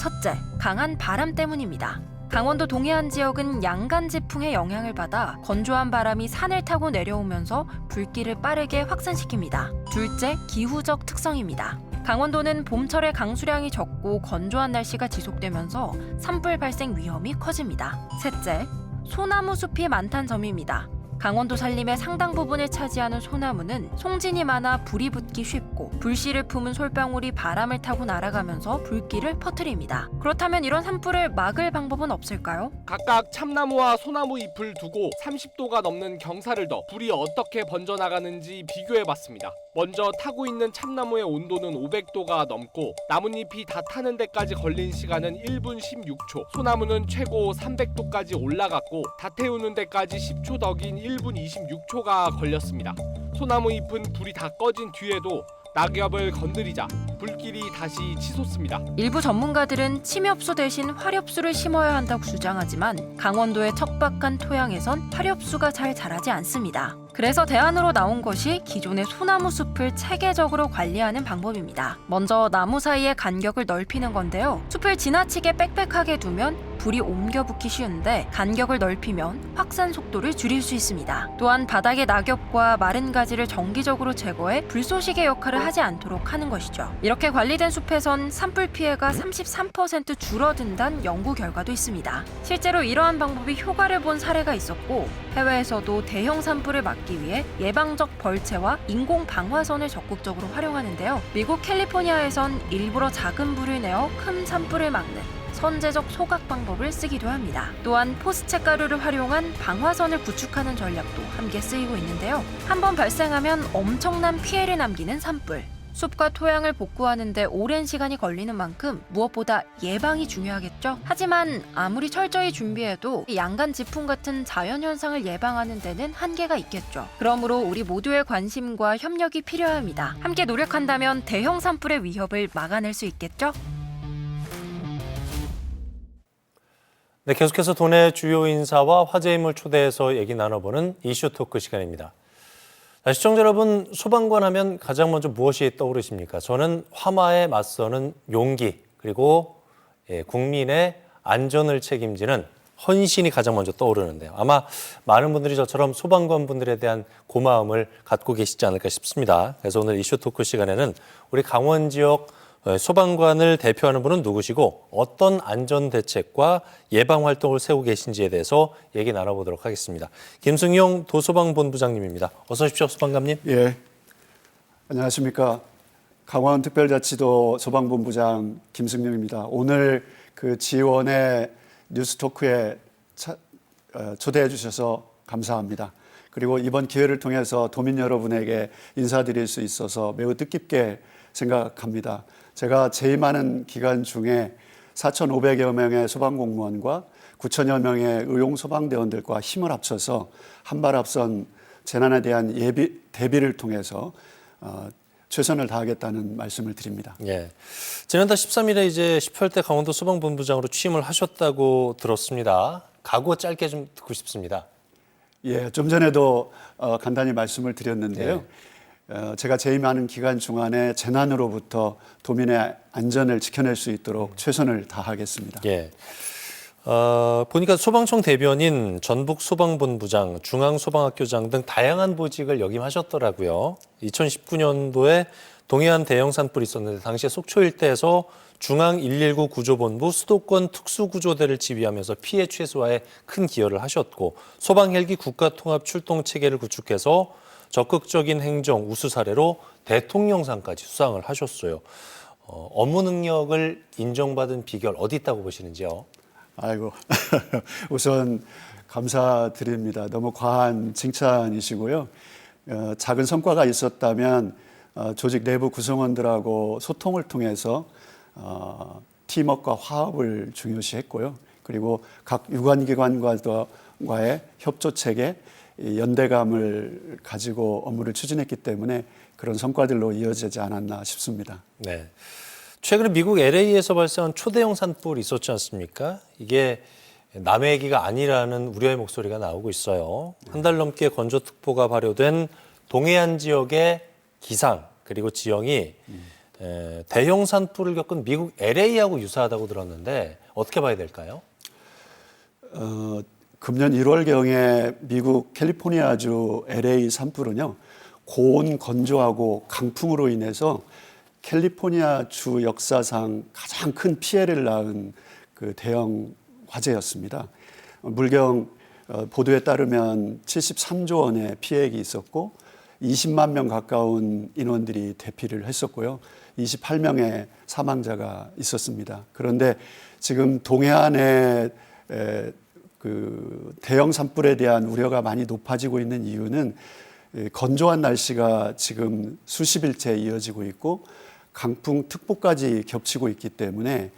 첫째, 강한 바람 때문입니다. 강원도 동해안 지역은 양간지풍의 영향을 받아 건조한 바람이 산을 타고 내려오면서 불길을 빠르게 확산시킵니다. 둘째, 기후적 특성입니다. 강원도는 봄철에 강수량이 적고 건조한 날씨가 지속되면서 산불 발생 위험이 커집니다. 셋째, 소나무 숲이 많다는 점입니다. 강원도 산림의 상당 부분을 차지하는 소나무는 송진이 많아 불이 붙기 쉽고 불씨를 품은 솔방울이 바람을 타고 날아가면서 불길을 퍼뜨립니다. 그렇다면 이런 산불을 막을 방법은 없을까요?
각각 참나무와 소나무 잎을 두고 30도가 넘는 경사를 둬 불이 어떻게 번져나가는지 비교해봤습니다. 먼저 타고 있는 참나무의 온도는 500도가 넘고 나뭇잎이 다 타는 데까지 걸린 시간은 1분 16초, 소나무는 최고 300도까지 올라갔고 다 태우는 데까지 10초 더 긴 1분 26초가 걸렸습니다. 소나무 잎은 불이 다 꺼진 뒤에도 낙엽을 건드리자 불길이 다시 치솟습니다.
일부 전문가들은 침엽수 대신 화렵수를 심어야 한다고 주장하지만 강원도의 척박한 토양에선 화렵수가 잘 자라지 않습니다. 그래서 대안으로 나온 것이 기존의 소나무 숲을 체계적으로 관리하는 방법입니다. 먼저 나무 사이의 간격을 넓히는 건데요. 숲을 지나치게 빽빽하게 두면 불이 옮겨 붙기 쉬운데 간격을 넓히면 확산 속도를 줄일 수 있습니다. 또한 바닥의 낙엽과 마른 가지를 정기적으로 제거해 불쏘시개 역할을 하지 않도록 하는 것이죠. 이렇게 관리된 숲에선 산불 피해가 33% 줄어든다는 연구 결과도 있습니다. 실제로 이러한 방법이 효과를 본 사례가 있었고 해외에서도 대형 산불을 막기 위해 예방적 벌채와 인공 방화선을 적극적으로 활용하는데요. 미국 캘리포니아에선 일부러 작은 불을 내어 큰 산불을 막는 선제적 소각 방법을 쓰기도 합니다. 또한 포스체 가루를 활용한 방화선을 구축하는 전략도 함께 쓰이고 있는데요. 한번 발생하면 엄청난 피해를 남기는 산불. 숲과 토양을 복구하는 데 오랜 시간이 걸리는 만큼 무엇보다 예방이 중요하겠죠. 하지만 아무리 철저히 준비해도 양간 지풍 같은 자연현상을 예방하는 데는 한계가 있겠죠. 그러므로 우리 모두의 관심과 협력이 필요합니다. 함께 노력한다면 대형 산불의 위협을 막아낼 수 있겠죠.
네, 계속해서 도내 주요 인사와 화제 인물 초대해서 얘기 나눠보는 이슈 토크 시간입니다. 시청자 여러분, 소방관 하면 가장 먼저 무엇이 떠오르십니까? 저는 화마에 맞서는 용기, 그리고 국민의 안전을 책임지는 헌신이 가장 먼저 떠오르는데요. 아마 많은 분들이 저처럼 소방관 분들에 대한 고마움을 갖고 계시지 않을까 싶습니다. 그래서 오늘 이슈 토크 시간에는 우리 강원 지역 소방관을 대표하는 분은 누구시고 어떤 안전 대책과 예방 활동을 세우고 계신지에 대해서 얘기 나눠보도록 하겠습니다. 김승용 도소방본부장님입니다. 어서 오십시오, 소방관님.
예, 안녕하십니까. 강원특별자치도 소방본부장 김승용입니다. 오늘 그 지원의 뉴스토크에 초대해 주셔서 감사합니다. 그리고 이번 기회를 통해서 도민 여러분에게 인사드릴 수 있어서 매우 뜻깊게 생각합니다. 제가 재임하는 기간 중에 4,500여 명의 소방공무원과 9,000여 명의 의용 소방대원들과 힘을 합쳐서 한 발 앞선 재난에 대한 대비를 통해서 최선을 다하겠다는 말씀을 드립니다.
예. 지난달 13일에 이제 18대 강원도 소방본부장으로 취임을 하셨다고 들었습니다. 각오 짧게 좀 듣고 싶습니다.
예, 좀 전에도 간단히 말씀을 드렸는데요.
네.
제가 재임하는 기간 중간에 재난으로부터 도민의 안전을 지켜낼 수 있도록 최선을 다하겠습니다.
예. 보니까 소방청 대변인, 전북 소방본부장, 중앙소방학교장 등 다양한 보직을 역임하셨더라고요. 2019년도에 동해안 대형 산불이 있었는데 당시에 속초 일대에서 중앙 119 구조본부 수도권 특수구조대를 지휘하면서 피해 최소화에 큰 기여를 하셨고 소방 헬기 국가통합 출동 체계를 구축해서 적극적인 행정 우수 사례로 대통령상까지 수상을 하셨어요. 업무 능력을 인정받은 비결 어디 있다고 보시는지요?
아이고, 우선 감사드립니다. 너무 과한 칭찬이시고요. 작은 성과가 있었다면 조직 내부 구성원들하고 소통을 통해서 팀워크와 화합을 중요시했고요. 그리고 각 유관기관과의 협조 체계, 연대감을 가지고 업무를 추진했기 때문에 그런 성과들로 이어지지 않았나 싶습니다.
네. 최근에 미국 LA에서 발생한 초대형 산불이 있었지 않습니까? 이게 남의 얘기가 아니라는 우려의 목소리가 나오고 있어요. 한 달 넘게 건조특보가 발효된 동해안 지역의 기상 그리고 지형이 대형 산불을 겪은 미국 LA하고 유사하다고 들었는데 어떻게 봐야 될까요?
금년 1월경에 미국 캘리포니아주 LA 산불은요, 고온 건조하고 강풍으로 인해서 캘리포니아 주 역사상 가장 큰 피해를 낳은 그 대형 화재였습니다. 물경 보도에 따르면 73조 원의 피해액이 있었고 20만 명 가까운 인원들이 대피를 했었고요. 28명의 사망자가 있었습니다. 그런데 지금 동해안의 그 대형 산불에 대한 우려가 많이 높아지고 있는 이유는 건조한 날씨가 지금 수십일째 이어지고 있고 강풍특보까지 겹치고 있기 때문에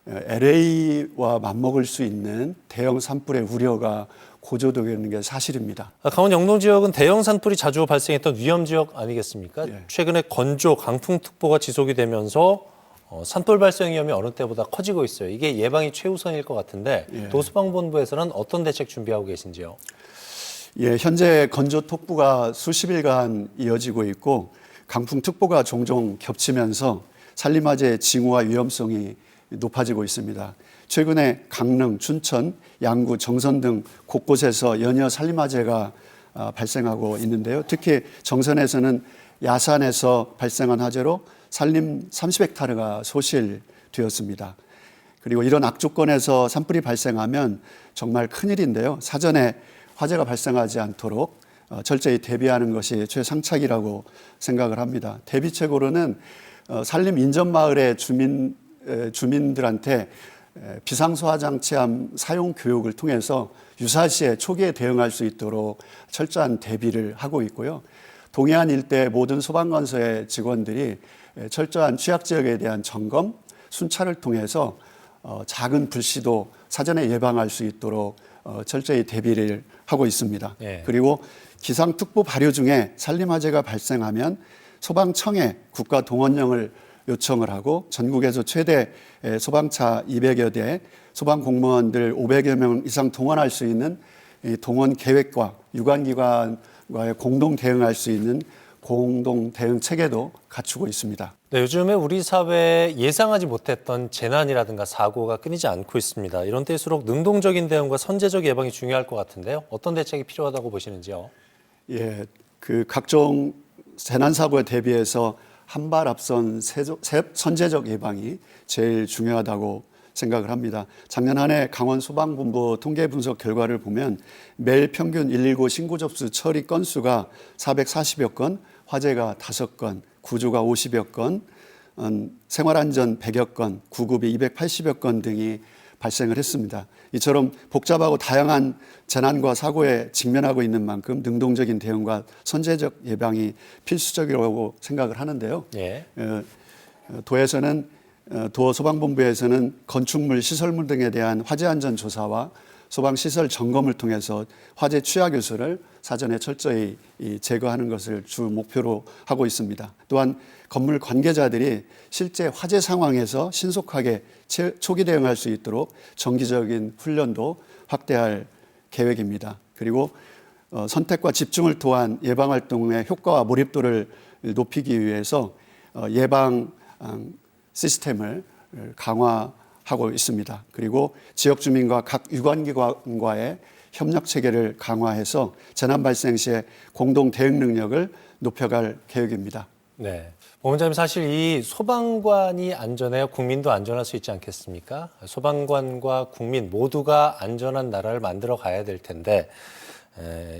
LA와 맞먹을 수 있는 대형 산불의 우려가 고조되는 게 사실입니다.
강원 영동 지역은 대형 산불이 자주 발생했던 위험 지역 아니겠습니까?
예.
최근에 건조, 강풍특보가 지속이 되면서 산불 발생 위험이 어느 때보다 커지고 있어요. 이게 예방이 최우선일 것 같은데
예.
도소방본부에서는 어떤 대책 준비하고 계신지요?
예, 현재 건조특보가 수십일간 이어지고 있고 강풍특보가 종종 겹치면서 산림화재 징후와 위험성이 높아지고 있습니다. 최근에 강릉, 춘천, 양구, 정선 등 곳곳에서 연이어 산림화재가 발생하고 있는데요. 특히 정선에서는 야산에서 발생한 화재로 산림 30헥타르가 소실되었습니다. 그리고 이런 악조건에서 산불이 발생하면 정말 큰일인데요. 사전에 화재가 발생하지 않도록 철저히 대비하는 것이 최상책이라고 생각을 합니다. 대비책으로는 산림 인접마을의 주민들한테 비상소화장치함 사용 교육을 통해서 유사시에 초기에 대응할 수 있도록 철저한 대비를 하고 있고요. 동해안 일대 모든 소방관서의 직원들이 철저한 취약지역에 대한 점검, 순찰을 통해서 작은 불씨도 사전에 예방할 수 있도록 철저히 대비를 하고 있습니다.
예.
그리고 기상특보 발효 중에 산림화재가 발생하면 소방청에 국가동원령을 요청을 하고 전국에서 최대 소방차 200여 대, 소방공무원들 500여 명 이상 동원할 수 있는 동원 계획과 유관기관과의 공동 대응할 수 있는 공동 대응 체계도 갖추고 있습니다.
네, 요즘에 우리 사회에 예상하지 못했던 재난이라든가 사고가 끊이지 않고 있습니다. 이런 때일수록 능동적인 대응과 선제적 예방이 중요할 것 같은데요. 어떤 대책이 필요하다고 보시는지요?
예, 그 각종 재난 사고에 대비해서 한 발 앞선 선제적 예방이 제일 중요하다고 생각을 합니다. 작년 한 해 강원소방본부 통계 분석 결과를 보면 매일 평균 119 신고 접수 처리 건수가 440여 건, 화재가 5건, 구조가 50여 건, 생활안전 100여 건, 구급이 280여 건 등이 발생을 했습니다. 이처럼 복잡하고 다양한 재난과 사고에 직면하고 있는 만큼 능동적인 대응과 선제적 예방이 필수적이라고 생각을 하는데요.
예.
도소방본부에서는 건축물, 시설물 등에 대한 화재 안전 조사와 소방시설 점검을 통해서 화재 취약 요소를 사전에 철저히 제거하는 것을 주 목표로 하고 있습니다. 또한 건물 관계자들이 실제 화재 상황에서 신속하게 초기 대응할 수 있도록 정기적인 훈련도 확대할 계획입니다. 그리고 선택과 집중을 통한 예방활동의 효과와 몰입도를 높이기 위해서 예방 시스템을 강화하고 있습니다. 그리고 지역 주민과 각 유관기관과의 협력 체계를 강화해서 재난 발생 시에 공동 대응 능력을 높여갈 계획입니다.
네. 본부장님, 사실 이 소방관이 안전해야 국민도 안전할 수 있지 않겠습니까? 소방관과 국민 모두가 안전한 나라를 만들어 가야 될 텐데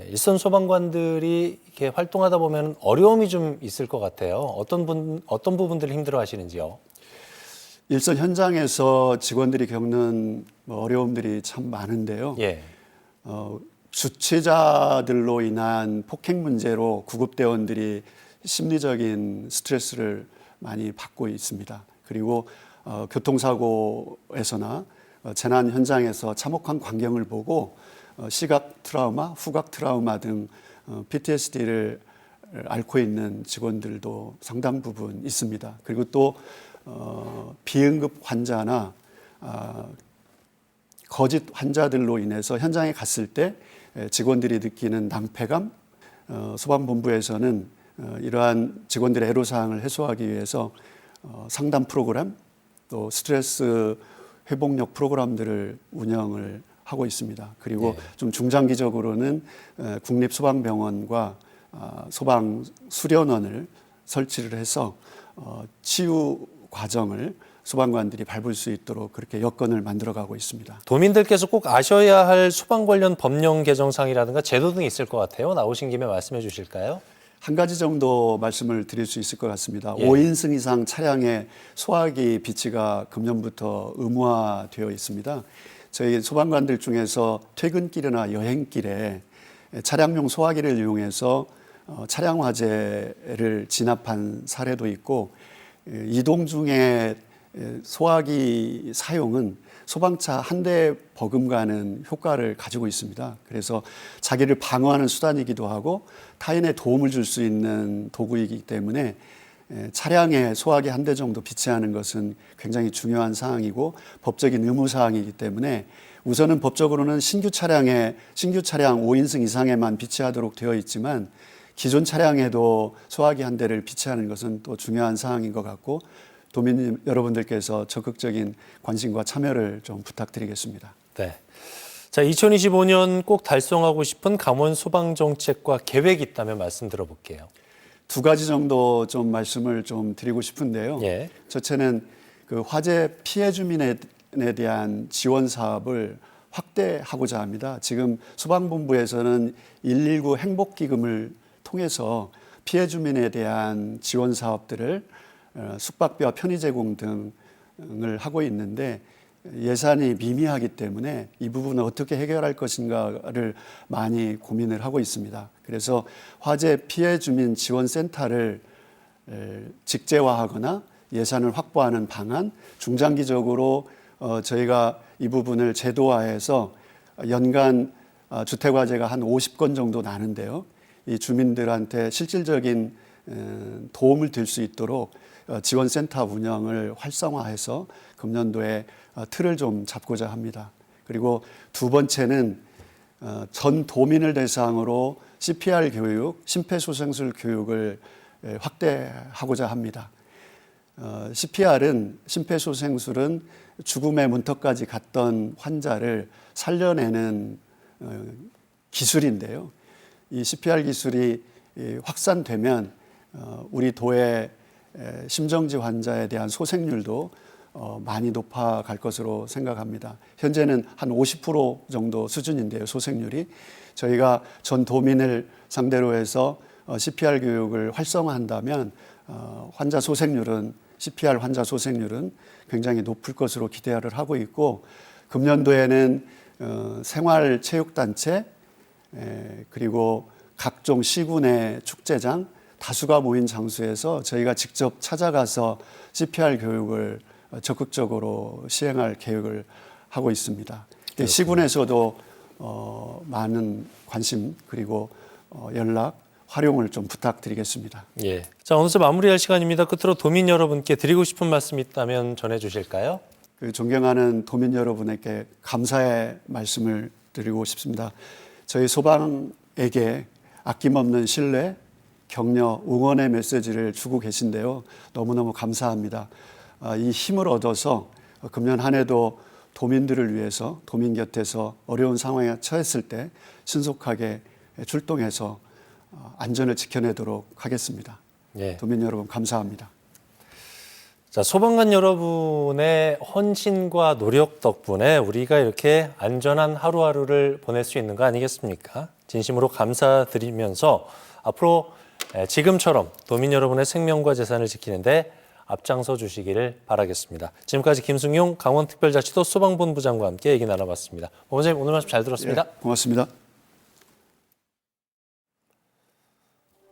일선 소방관들이 이렇게 활동하다 보면 어려움이 좀 있을 것 같아요. 어떤 부분들을 힘들어하시는지요?
일선 현장에서 직원들이 겪는 어려움들이 참 많은데요.
예.
주최자들로 인한 폭행 문제로 구급대원들이 심리적인 스트레스를 많이 받고 있습니다. 그리고 교통사고에서나 재난 현장에서 참혹한 광경을 보고 시각 트라우마, 후각 트라우마 등 PTSD를 앓고 있는 직원들도 상당 부분 있습니다. 그리고 또 비응급 환자나 거짓 환자들로 인해서 현장에 갔을 때 직원들이 느끼는 낭패감, 소방본부에서는 이러한 직원들의 애로사항을 해소하기 위해서 상담 프로그램, 또 스트레스 회복력 프로그램들을 운영을 하고 있습니다. 그리고 좀 중장기적으로는 국립소방병원과 소방수련원을 설치를 해서 치유 과정을 소방관들이 밟을 수 있도록 그렇게 여건을 만들어가고 있습니다.
도민들께서 꼭 아셔야 할 소방 관련 법령 개정상이라든가 제도 등이 있을 것 같아요. 나오신 김에 말씀해 주실까요?
한 가지 정도 말씀을 드릴 수 있을 것 같습니다.
예.
5인승 이상 차량의 소화기 비치가 금년부터 의무화되어 있습니다. 저희 소방관들 중에서 퇴근길이나 여행길에 차량용 소화기를 이용해서 차량 화재를 진압한 사례도 있고, 이동 중에 소화기 사용은 소방차 한 대 버금가는 효과를 가지고 있습니다. 그래서 자기를 방어하는 수단이기도 하고 타인의 도움을 줄 수 있는 도구이기 때문에 차량에 소화기 한 대 정도 비치하는 것은 굉장히 중요한 사항이고 법적인 의무 사항이기 때문에 우선은 법적으로는 신규 차량 5인승 이상에만 비치하도록 되어 있지만 기존 차량에도 소화기 한 대를 비치하는 것은 또 중요한 사항인 것 같고, 도민 여러분들께서 적극적인 관심과 참여를 좀 부탁드리겠습니다.
네. 자, 2025년 꼭 달성하고 싶은 강원 소방 정책과 계획이 있다면 말씀 들어볼게요.
두 가지 정도 좀 말씀을 좀 드리고 싶은데요.
예.
첫째는 그 화재 피해 주민에 대한 지원 사업을 확대하고자 합니다. 지금 소방본부에서는 119 행복기금을 통해서 피해 주민에 대한 지원 사업들을 숙박비와 편의 제공 등을 하고 있는데 예산이 미미하기 때문에 이 부분을 어떻게 해결할 것인가를 많이 고민을 하고 있습니다. 그래서 화재 피해 주민 지원센터를 직제화하거나 예산을 확보하는 방안, 중장기적으로 저희가 이 부분을 제도화해서 연간 주택화재가 한 50건 정도 나는데요. 이 주민들한테 실질적인 도움을 줄 수 있도록 지원센터 운영을 활성화해서 금년도에 틀을 좀 잡고자 합니다. 그리고 두 번째는 전 도민을 대상으로 CPR 교육, 심폐소생술 교육을 확대하고자 합니다. CPR은 심폐소생술은 죽음의 문턱까지 갔던 환자를 살려내는 기술인데요. 이 CPR 기술이 확산되면 우리 도의 심정지 환자에 대한 소생률도 많이 높아갈 것으로 생각합니다. 현재는 한 50% 정도 수준인데요, 소생률이. 저희가 전 도민을 상대로 해서 CPR 교육을 활성화한다면 환자 소생률은 CPR 환자 소생률은 굉장히 높을 것으로 기대를 하고 있고 금년도에는 생활체육단체 그리고 각종 시군의 축제장 다수가 모인 장소에서 저희가 직접 찾아가서 CPR 교육을 적극적으로 시행할 계획을 하고 있습니다. 시군에서도 많은 관심 그리고 연락 활용을 좀 부탁드리겠습니다.
예. 자, 어느새 마무리할 시간입니다. 끝으로 도민 여러분께 드리고 싶은 말씀 있다면 전해주실까요?
그 존경하는 도민 여러분에게 감사의 말씀을 드리고 싶습니다. 저희 소방에게 아낌없는 신뢰, 격려, 응원의 메시지를 주고 계신데요. 너무너무 감사합니다. 이 힘을 얻어서 금년 한 해도 도민들을 위해서 도민 곁에서 어려운 상황에 처했을 때 신속하게 출동해서 안전을 지켜내도록 하겠습니다.
예.
도민 여러분 감사합니다.
자, 소방관 여러분의 헌신과 노력 덕분에 우리가 이렇게 안전한 하루하루를 보낼 수 있는 거 아니겠습니까? 진심으로 감사드리면서 앞으로 지금처럼 도민 여러분의 생명과 재산을 지키는데 앞장서 주시기를 바라겠습니다. 지금까지 김승용 강원특별자치도 소방본부장과 함께 얘기 나눠봤습니다. 본부장님 오늘 말씀 잘 들었습니다.
예, 고맙습니다.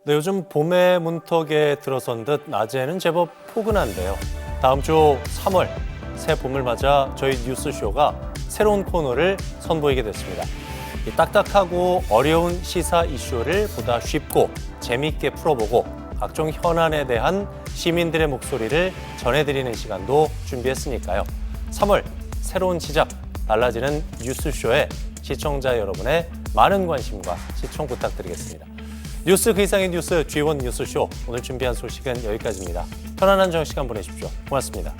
네, 요즘 봄의 문턱에 들어선 듯 낮에는 제법 포근한데요. 다음 주 3월 새 봄을 맞아 저희 뉴스쇼가 새로운 코너를 선보이게 됐습니다. 이 딱딱하고 어려운 시사 이슈를 보다 쉽고 재미있게 풀어보고 각종 현안에 대한 시민들의 목소리를 전해드리는 시간도 준비했으니까요. 3월 새로운 시작, 달라지는 뉴스쇼에 시청자 여러분의 많은 관심과 시청 부탁드리겠습니다. 뉴스 그 이상의 뉴스 G1 뉴스쇼 오늘 준비한 소식은 여기까지입니다. 편안한 저녁 시간 보내십시오. 고맙습니다.